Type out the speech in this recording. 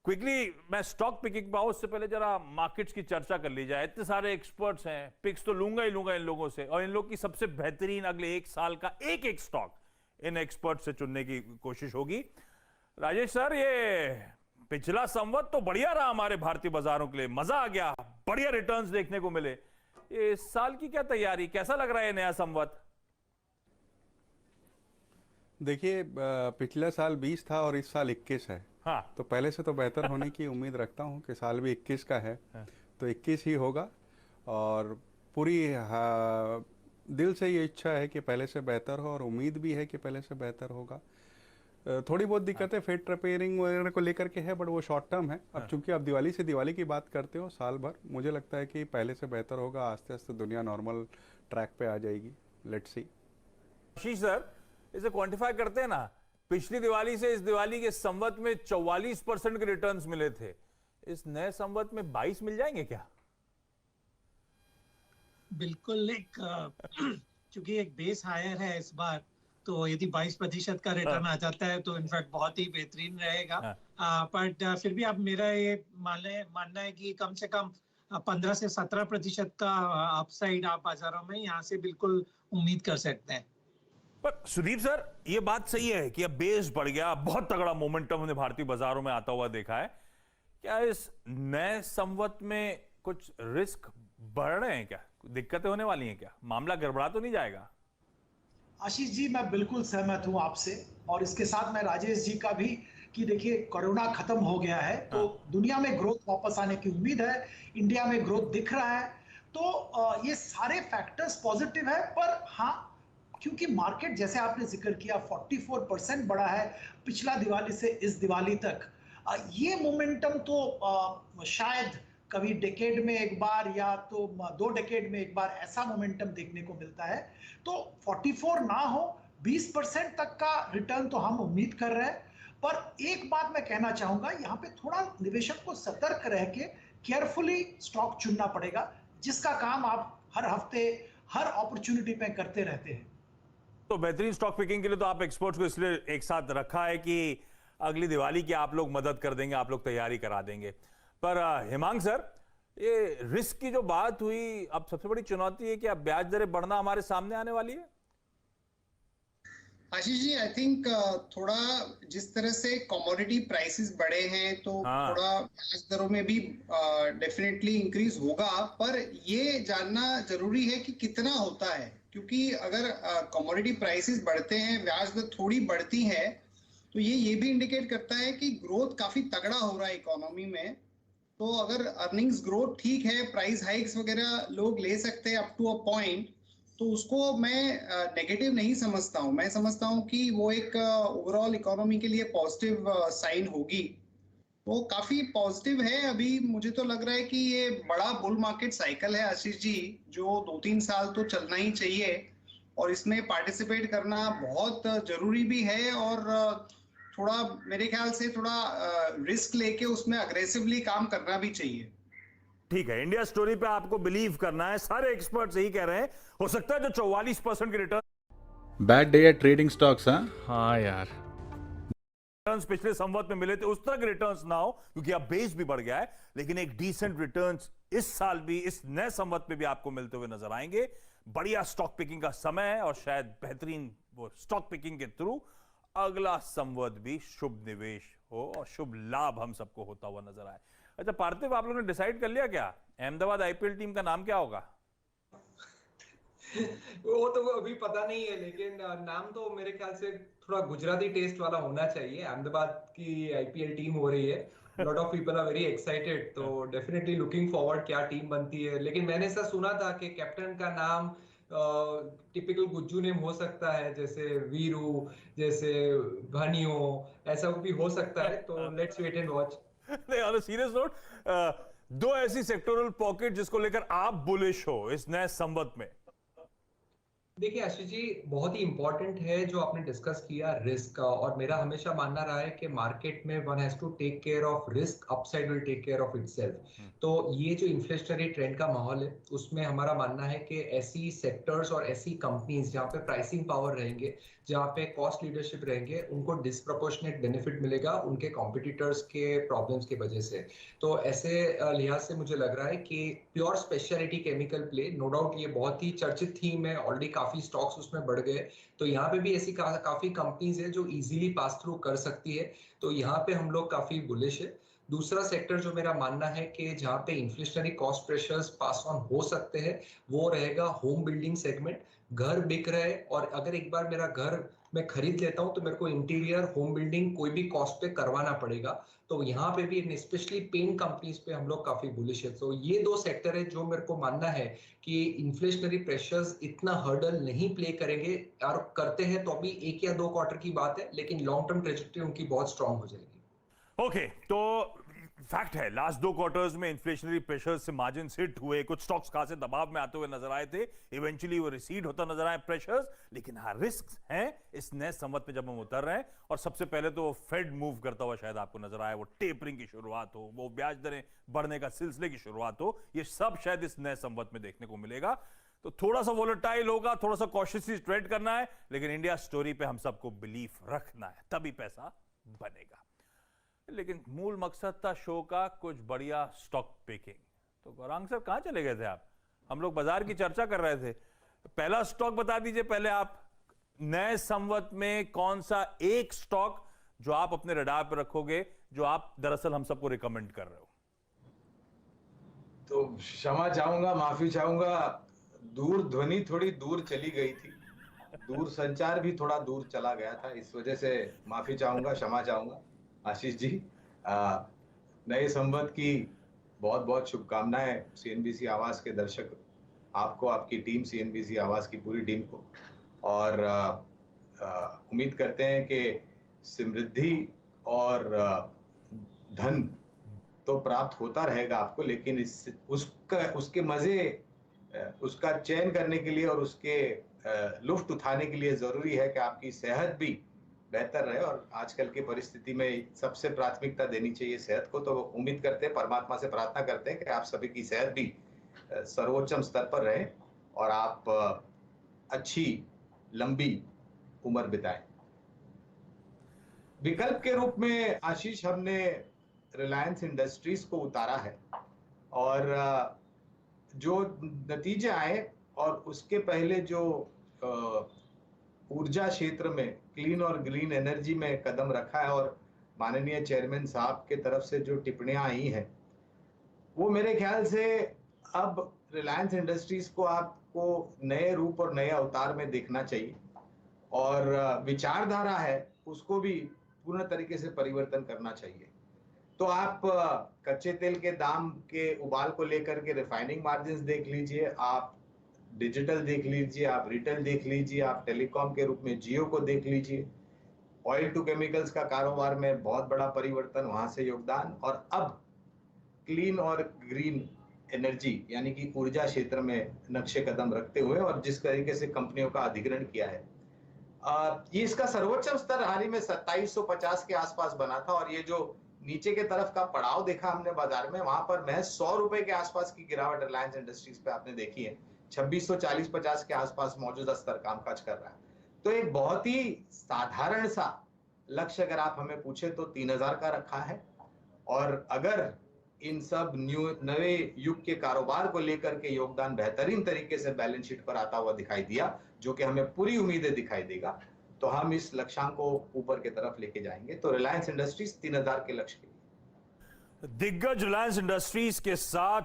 Quickly मैं stock picking पाऊं उससे पहले जरा मार्केट्स की चर्चा कर ली जाए। इतने सारे एक्सपर्ट्स हैं, पिक्स तो लूंगा ही लूंगा इन लोगों से, और इन लोग की सबसे बेहतरीन अगले एक साल का एक एक स्टॉक इन एक्सपर्ट से चुनने की कोशिश होगी। राजेश सर, ये पिछला संवत तो बढ़िया रहा हमारे भारतीय बाजारों के लिए, मजा आ गया, बढ़िया रिटर्न्स देखने को मिले। ये इस साल की क्या तैयारी, कैसा लग रहा है नया संवत? देखिए, पिछला साल 20 था और इस साल 21 है। हाँ। तो पहले से तो बेहतर होने की उम्मीद रखता हूँ कि साल भी 21 का है, तो 21 ही होगा। और पूरी दिल से ये इच्छा है कि पहले से बेहतर हो, और उम्मीद भी है कि पहले से बेहतर होगा। थोड़ी बहुत दिक्कतें फेड ट्रेपेयरिंग वगैरह को लेकर के है, बट वो शॉर्ट टर्म है। अब चूंकि आप दिवाली से दिवाली की बात करते हो साल भर, मुझे लगता है कि पहले से बेहतर होगा। आस्ते आस्ते दुनिया नॉर्मल ट्रैक पे आ जाएगी। Let's see. आशीष सर, इसे क्वांटिफाई करते हैं ना, पिछली दिवाली से इस दिवाली के संवत में 44% के रिटर्न्स मिले थे, इस नए संवत में 22 मिल जाएंगे क्या? बिल्कुल। एक चूंकि एक बेस हायर है इस बार, तो यदि 22% का रिटर्न आ जाता है तो इनफैक्ट बहुत ही बेहतरीन रहेगा। बट फिर भी अब मेरा ये मानना है कि कम से कम 15 से 17% का अपसाइड आप बाजारों में यहाँ से बिल्कुल उम्मीद कर सकते हैं। पर सुदीप सर, ये बात सही है कि अब बेस बढ़ गया, बहुत तगड़ा मोमेंटम हमने भारतीय बाजारों में आता हुआ देखा है। क्या इस नए संवत में कुछ रिस्क बढ़ रहे हैं क्या, दिक्कतें होने वाली हैं क्या, मामला गड़बड़ा तो नहीं जाएगा? आशीष जी, मैं बिल्कुल सहमत हूं आपसे, और इसके साथ मैं राजेश जी का भी, कि देखिए कोरोना खत्म हो गया है तो दुनिया में ग्रोथ वापस आने की उम्मीद है, इंडिया में ग्रोथ दिख रहा है। तो ये सारे फैक्टर्स पॉजिटिव है। पर हाँ, क्योंकि मार्केट जैसे आपने जिक्र किया 44% बढ़ा है पिछला दिवाली से इस दिवाली तक, ये मोमेंटम तो शायद कभी डेकेड में एक बार या तो 2 डेकेड में एक बार ऐसा मोमेंटम देखने को मिलता है। तो 44 ना हो, 20% तक का रिटर्न तो हम उम्मीद कर रहे हैं। पर एक बात मैं कहना चाहूंगा, यहाँ पे थोड़ा निवेशक को सतर्क रह के केयरफुली स्टॉक चुनना पड़ेगा, जिसका काम आप हर हफ्ते हर अपॉर्चुनिटी पे करते रहते हैं। तो बेहतरीन स्टॉक पिकिंग के लिए तो आप एक्सपर्ट्स को इसलिए एक साथ रखा है कि अगली दिवाली की आप लोग मदद कर देंगे, आप लोग तैयारी करा देंगे। पर हेमांग सर, ये रिस्क की जो बात हुई, अब सबसे बड़ी चुनौती है कि अब ब्याज दरें बढ़ना हमारे सामने आने वाली है। आशीष जी, आई थिंक थोड़ा जिस तरह से कमोडिटी प्राइसेस बढ़े हैं तो थोड़ा ब्याज दरों में भी डेफिनेटली इंक्रीज होगा। पर ये जानना जरूरी है कि कितना होता है, क्योंकि अगर कमोडिटी प्राइसेस बढ़ते हैं, ब्याज दर थोड़ी बढ़ती है, तो ये भी इंडिकेट करता है कि ग्रोथ काफी तगड़ा हो रहा है इकोनॉमी में। तो अगर अर्निंग्स ग्रोथ ठीक है, प्राइस हाइक्स वगैरह लोग ले सकते हैं अप टू अ पॉइंट, तो उसको मैं नेगेटिव नहीं समझता हूं। मैं समझता हूं कि वो एक ओवरऑल इकोनॉमी के लिए पॉजिटिव साइन होगी। वो काफी पॉजिटिव है। अभी मुझे तो लग रहा है कि ये बड़ा बुल मार्केट साइकिल है आशीष जी, जो 2-3 साल तो चलना ही चाहिए, और इसमें पार्टिसिपेट करना बहुत जरूरी भी है। और थोड़ा मेरे ख्याल से थोड़ा रिस्क लेके उसमें अग्रेसिवली काम करना भी चाहिए। ठीक है, इंडिया स्टोरी पे आपको बिलीव करना है, सारे एक्सपर्ट्स यही कह रहे हैं। हो सकता है जो 44% के return bad day at trading stocks. हाँ यार, रिटर्न्स पिछले संवत में मिले थे उस तरह के रिटर्न्स ना हो, क्योंकि अब बेस भी बढ़ गया है, लेकिन एक डिसेंट रिटर्न्स इस साल भी, इस नए संवत में भी आपको मिलते हुए नजर आएंगे। बढ़िया स्टॉक पिकिंग का समय है, और शायद बेहतरीन वो स्टॉक पिकिंग के थ्रू अगला संवत भी शुभ निवेश हो और शुभ लाभ हम सबको होता हुआ नजर आए। अच्छा पार्थिव, आप लोगों ने डिसाइड कर लिया क्या, अहमदाबाद आईपीएल टीम का नाम क्या होगा? वो तो अभी पता नहीं है, लेकिन नाम तो मेरे ख्याल से थोड़ा गुजराती टेस्ट वाला होना चाहिए। अहमदाबाद की आईपीएल टीम हो रही है, lot of people are very excited, तो डेफिनेटली लुकिंग फॉरवर्ड क्या टीम बनती है। लेकिन मैंने ऐसा सुना था कि कैप्टन का नाम टिपिकल गुज्जू नेम हो सकता है, जैसे वीरू, जैसे भानियो, ऐसा भी हो सकता है। तो लेट्स वेट एंड वॉच। नहीं, ऑन अ सीरियस नोट, दो ऐसी सेक्टोरल पॉकेट जिसको लेकर आप बुलिश हो इस नए संवत में। देखिए आशीष जी, बहुत ही इंपॉर्टेंट है जो आपने डिस्कस किया रिस्क का, और मेरा हमेशा मानना रहा है कि मार्केट में one has to take care of risk, upside will take care of itself. तो ये जो इन्फ्लेशनरी ट्रेंड का माहौल है उसमें हमारा मानना है कि ऐसी सेक्टर्स और ऐसी कंपनीज जहाँ पे प्राइसिंग पावर रहेंगे, जहाँ पे कॉस्ट लीडरशिप रहेंगे, उनको डिस्प्रपोर्शनेट बेनिफिट मिलेगा उनके कॉम्पिटिटर्स के प्रॉब्लम्स की वजह से। तो ऐसे लिहाज से मुझे लग रहा है कि pure speciality chemical play, no doubt ये बहुत ही चर्चित थीम है, ऑलरेडी काफी स्टॉक्स उसमें बढ़ गए, तो यहाँ पे भी ऐसी काफी कंपनीज है जो इजीली पास थ्रू कर सकती है, तो यहाँ पे हम लोग काफी बुलिश है। दूसरा सेक्टर जो मेरा मानना है कि जहाँ पे inflationary cost pressures pass on हो सकते हैं वो रहेगा होम बिल्डिंग सेगमेंट। घर बिक रहे और अगर एक बार मेरा घर मैं खरीद लेता हूं तो मेरे को इंटीरियर होम बिल्डिंग कोई भी कॉस्ट पे करवाना पड़ेगा, तो यहाँ पे भी स्पेशली पेंट कंपनीज पे हम लोग काफी बुलिश है। तो ये दो सेक्टर है जो मेरे को मानना है कि इन्फ्लेशनरी प्रेशर्स इतना हर्डल नहीं प्ले करेंगे, और करते हैं तो अभी 1 या 2 क्वार्टर की बात है, लेकिन लॉन्ग टर्म ट्रेजेक्टरी उनकी बहुत स्ट्रांग हो जाएगी। ओके, तो फैक्ट है लास्ट 2 क्वार्टर्स में इन्फ्लेशनरी प्रेशर से मार्जिन हिट हुए, कुछ स्टॉक्स खासे दबाव में आते हुए नजर आए थे, इवेंचुअली वो रिसीड होता नजर आए प्रेशर्स, लेकिन हाँ रिस्क हैं इस नए संवत में जब हम उतर रहे हैं। और सबसे पहले तो वो फेड मूव करता हुआ शायद आपको नजर आए, वो टेपरिंग की शुरुआत हो, वो ब्याज दरें बढ़ने का सिलसिले की शुरुआत हो, ये सब शायद इस नए संवत में देखने को मिलेगा। तो थोड़ा सा वोलेटाइल होगा, थोड़ा सा कॉशियसली ट्रेड करना है, लेकिन इंडिया स्टोरी पे हम सबको बिलीफ रखना है, तभी पैसा बनेगा। लेकिन मूल मकसद था शो का कुछ बढ़िया स्टॉक पिकिंग। तो गौरांग सर कहां चले गए थे आप? हम लोग बाजार की चर्चा कर रहे थे। पहला स्टॉक बता दीजिए पहले आप, नए संवत में कौन सा एक स्टॉक जो आप अपने रडार पर रखोगे, जो आप दरअसल हम सबको रिकमेंड कर रहे हो? तो क्षमा चाहूंगा, माफी चाहूंगा, दूर ध्वनि थोड़ी दूर चली गई थी, दूर संचार भी थोड़ा दूर चला गया था, इस वजह से माफी चाहूंगा, क्षमा चाहूंगा आशीष जी। नए संवत की बहुत बहुत शुभकामनाएं सीएनबीसी आवाज के दर्शक, आपको, आपकी टीम, सीएनबीसी आवाज की पूरी टीम को, और उम्मीद करते हैं कि समृद्धि और धन तो प्राप्त होता रहेगा आपको, लेकिन उसके मजे, उसका चयन करने के लिए और उसके लुफ्त उठाने के लिए जरूरी है कि आपकी सेहत भी बेहतर रहे, और आजकल की परिस्थिति में सबसे प्राथमिकता देनी चाहिए सेहत को। तो उम्मीद करते हैं, परमात्मा से प्रार्थना करते हैं कि आप सभी की सेहत भी सर्वोच्च स्तर पर रहे और आप अच्छी लंबी उम्र बिताएं। विकल्प के रूप में आशीष हमने रिलायंस इंडस्ट्रीज को उतारा है, और जो नतीजे आए और उसके पहले जो ऊर्जा क्षेत्र में क्लीन और ग्रीन एनर्जी में कदम रखा है, और माननीय चेयरमैन साहब के तरफ से जो टिप्पणियां आई हैं, वो मेरे ख्याल से अब रिलायंस इंडस्ट्रीज को आपको नए रूप और नए अवतार में देखना चाहिए, और विचारधारा है उसको भी पूर्ण तरीके से परिवर्तन करना चाहिए। तो आप कच्चे तेल के दाम के उबाल को लेकर के रिफाइनिंग मार्जिन्स देख लीजिए, आप डिजिटल देख लीजिए, आप रिटेल देख लीजिए, आप टेलीकॉम के रूप में जियो को देख लीजिए, ऑयल टू केमिकल्स का कारोबार में बहुत बड़ा परिवर्तन, वहां से योगदान, और अब क्लीन और ग्रीन एनर्जी यानी कि ऊर्जा क्षेत्र में नक्शे कदम रखते हुए, और जिस तरीके से कंपनियों का अधिग्रहण किया है, ये इसका सर्वोच्च स्तर हाल ही में 2750 के आसपास बना था, और ये जो नीचे के तरफ का पड़ाव देखा हमने बाजार में, वहां पर महज 100 रुपए के आसपास की गिरावट रिलायंस इंडस्ट्रीज पे आपने देखी है। 2640-50 के आसपास मौजूदा स्तर कामकाज कर रहा है। तो एक बहुत ही साधारण सा लक्ष्य अगर आप हमें पूछे तो 3000 का रखा है, और अगर इन सब नए युग के कारोबार को लेकर के योगदान बेहतरीन तरीके से बैलेंस शीट पर आता हुआ दिखाई दिया, जो कि हमें पूरी उम्मीदें दिखाई देगा, तो हम इस लक्ष्यांक को ऊपर की तरफ लेके जाएंगे। तो रिलायंस इंडस्ट्रीज 3000 के लक्ष्य के लिए। दिग्गज रिलायंस इंडस्ट्रीज के साथ